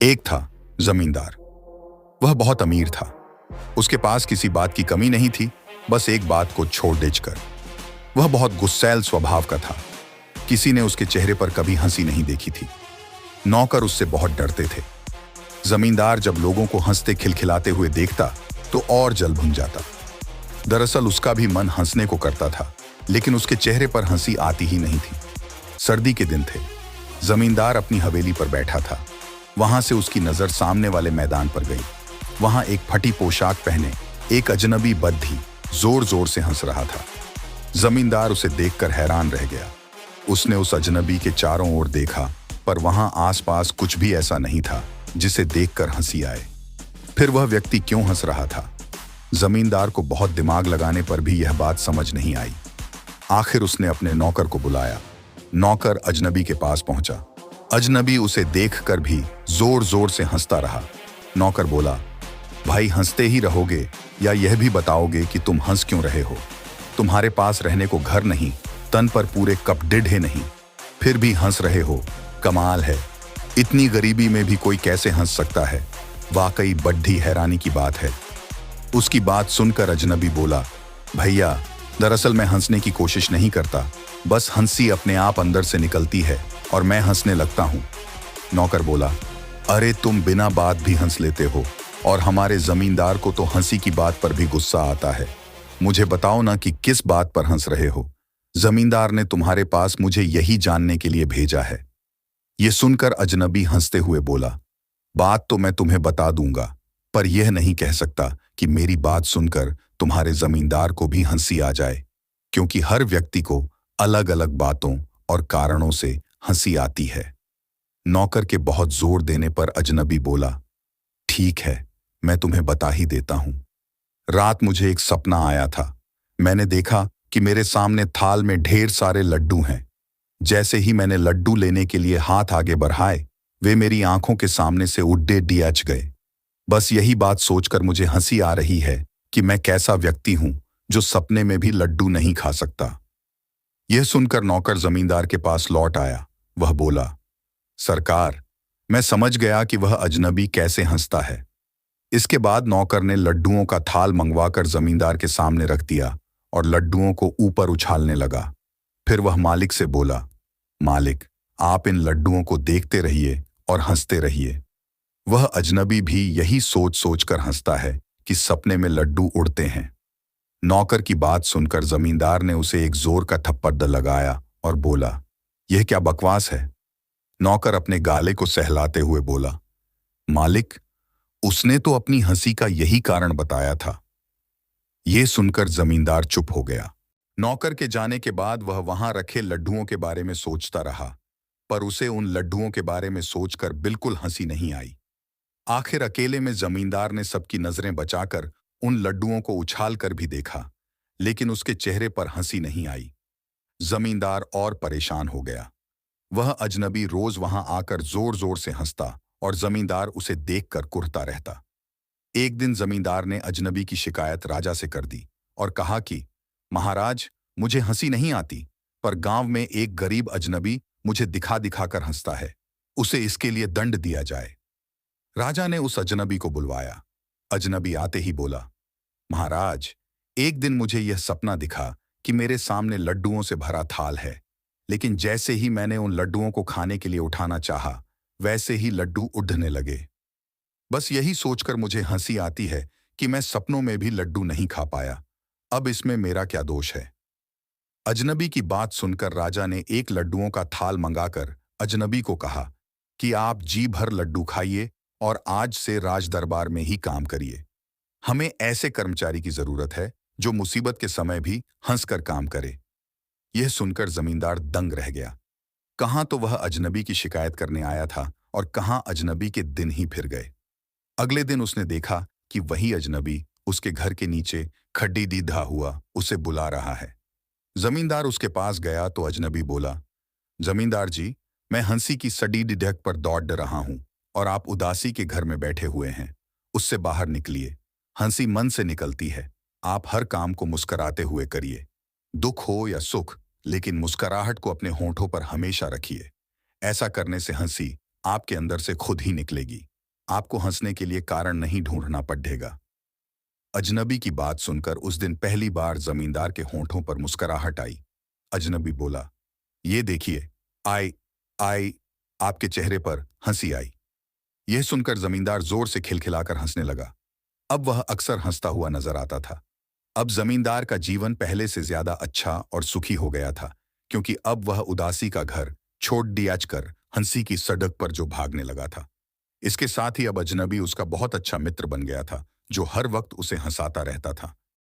एक था जमींदार। वह बहुत अमीर था। उसके पास किसी बात की कमी नहीं थी, बस एक बात को छोड़ कर। वह बहुत गुस्सैल स्वभाव का था। किसी ने उसके चेहरे पर कभी हंसी नहीं देखी थी। नौकर उससे बहुत डरते थे। जमींदार जब लोगों को हंसते खिलखिलाते हुए देखता तो और जल भुन जाता। दरअसल उसका भी मन हंसने को करता था, लेकिन उसके चेहरे पर हंसी आती ही नहीं थी। सर्दी के दिन थे। जमींदार अपनी हवेली पर बैठा था। वहां से उसकी नजर सामने वाले मैदान पर गई। वहां एक फटी पोशाक पहने एक अजनबी बद्धी जोर जोर से हंस रहा था। जमींदार उसे देखकर हैरान रह गया। उसने उस अजनबी के चारों ओर देखा, पर वहां आसपास कुछ भी ऐसा नहीं था जिसे देखकर हंसी आए। फिर वह व्यक्ति क्यों हंस रहा था? जमींदार को बहुत दिमाग लगाने पर भी यह बात समझ नहीं आई। आखिर उसने अपने नौकर को बुलाया। नौकर अजनबी के पास पहुंचा। अजनबी उसे देखकर भी जोर जोर से हंसता रहा। नौकर बोला, भाई हंसते ही रहोगे या यह भी बताओगे कि तुम हंस क्यों रहे हो? तुम्हारे पास रहने को घर नहीं, तन पर पूरे कपड़े नहीं, फिर भी हंस रहे हो। कमाल है, इतनी गरीबी में भी कोई कैसे हंस सकता है? वाकई बड्ढी हैरानी की बात है। उसकी बात सुनकर अजनबी बोला, भैया दरअसल मैं हंसने की कोशिश नहीं करता, बस हंसी अपने आप अंदर से निकलती है और मैं हंसने लगता हूं। नौकर बोला, अरे तुम बिना बात भी हंस लेते हो और हमारे जमींदार को तो हंसी की बात पर भी गुस्सा आता है। मुझे बताओ ना कि किस बात पर हंस रहे हो? जमींदार ने तुम्हारे पास मुझे यही जानने के लिए भेजा है। यह सुनकर अजनबी हंसते हुए बोला, बात तो मैं तुम्हें बता दूंगा, पर यह नहीं कह सकता कि मेरी बात सुनकर तुम्हारे जमींदार को भी हंसी आ जाए, क्योंकि हर व्यक्ति को अलग अलग बातों और कारणों से हंसी आती है। नौकर के बहुत जोर देने पर अजनबी बोला, ठीक है, मैं तुम्हें बता ही देता हूं। रात मुझे एक सपना आया था। मैंने देखा कि मेरे सामने थाल में ढेर सारे लड्डू हैं। जैसे ही मैंने लड्डू लेने के लिए हाथ आगे बढ़ाए, वे मेरी आंखों के सामने से उड्डे डियाच गए। बस यही बात सोचकर मुझे हंसी आ रही है कि मैं कैसा व्यक्ति हूं जो सपने में भी लड्डू नहीं खा सकता। यह सुनकर नौकर जमींदार के पास लौट आया। वह बोला, सरकार, मैं समझ गया कि वह अजनबी कैसे हंसता है। इसके बाद नौकर ने लड्डुओं का थाल मंगवाकर जमींदार के सामने रख दिया और लड्डुओं को ऊपर उछालने लगा। फिर वह मालिक से बोला, मालिक, आप इन लड्डुओं को देखते रहिए और हंसते रहिए। वह अजनबी भी यही सोच सोचकर हंसता है कि सपने में लड्डू उड़ते हैं। नौकर की बात सुनकर जमींदार ने उसे एक जोर का थप्पड़ लगाया और बोला, यह क्या बकवास है? नौकर अपने गाले को सहलाते हुए बोला, मालिक, उसने तो अपनी हंसी का यही कारण बताया था। यह सुनकर जमींदार चुप हो गया। नौकर के जाने के बाद वह वहां रखे लड्डुओं के बारे में सोचता रहा, पर उसे उन लड्डुओं के बारे में सोचकर बिल्कुल हंसी नहीं आई। आखिर अकेले में जमींदार ने सबकी नजरें बचाकर उन लड्डुओं को उछाल कर भी देखा, लेकिन उसके चेहरे पर हंसी नहीं आई। जमींदार और परेशान हो गया। वह अजनबी रोज वहां आकर जोर जोर से हंसता और जमींदार उसे देखकर कुढ़ता रहता। एक दिन जमींदार ने अजनबी की शिकायत राजा से कर दी और कहा कि महाराज, मुझे हंसी नहीं आती, पर गांव में एक गरीब अजनबी मुझे दिखा दिखाकर हंसता है। उसे इसके लिए दंड दिया जाए। राजा ने उस अजनबी को बुलवाया। अजनबी आते ही बोला, महाराज, एक दिन मुझे यह सपना दिखा कि मेरे सामने लड्डुओं से भरा थाल है, लेकिन जैसे ही मैंने उन लड्डुओं को खाने के लिए उठाना चाहा, वैसे ही लड्डू उड़ने लगे। बस यही सोचकर मुझे हंसी आती है कि मैं सपनों में भी लड्डू नहीं खा पाया। अब इसमें मेरा क्या दोष है? अजनबी की बात सुनकर राजा ने एक लड्डुओं का थाल मंगाकर अजनबी को कहा कि आप जी भर लड्डू खाइए और आज से राज दरबार में ही काम करिए। हमें ऐसे कर्मचारी की जरूरत है जो मुसीबत के समय भी हंसकर काम करे। यह सुनकर जमींदार दंग रह गया। कहां तो वह अजनबी की शिकायत करने आया था और कहां अजनबी के दिन ही फिर गए। अगले दिन उसने देखा कि वही अजनबी उसके घर के नीचे खड्डी दीधा हुआ उसे बुला रहा है। जमींदार उसके पास गया तो अजनबी बोला, जमींदार जी, मैं हंसी की सडी ढक पर दौड़ रहा हूं और आप उदासी के घर में बैठे हुए हैं। उससे बाहर निकलिए। हंसी मन से निकलती है। आप हर काम को मुस्कुराते हुए करिए। दुख हो या सुख, लेकिन मुस्कुराहट को अपने होंठों पर हमेशा रखिए। ऐसा करने से हंसी आपके अंदर से खुद ही निकलेगी। आपको हंसने के लिए कारण नहीं ढूंढना पड़ेगा। अजनबी की बात सुनकर उस दिन पहली बार जमींदार के होंठों पर मुस्कुराहट आई। अजनबी बोला, ये देखिए, आई आई आपके चेहरे पर हंसी आई। यह सुनकर जमींदार जोर से खिलखिलाकर हंसने लगा। अब वह अक्सर हंसता हुआ नजर आता था। अब जमींदार का जीवन पहले से ज्यादा अच्छा और सुखी हो गया था, क्योंकि अब वह उदासी का घर छोड़ दिया कर हंसी की सड़क पर जो भागने लगा था। इसके साथ ही अब अजनबी उसका बहुत अच्छा मित्र बन गया था, जो हर वक्त उसे हंसाता रहता था।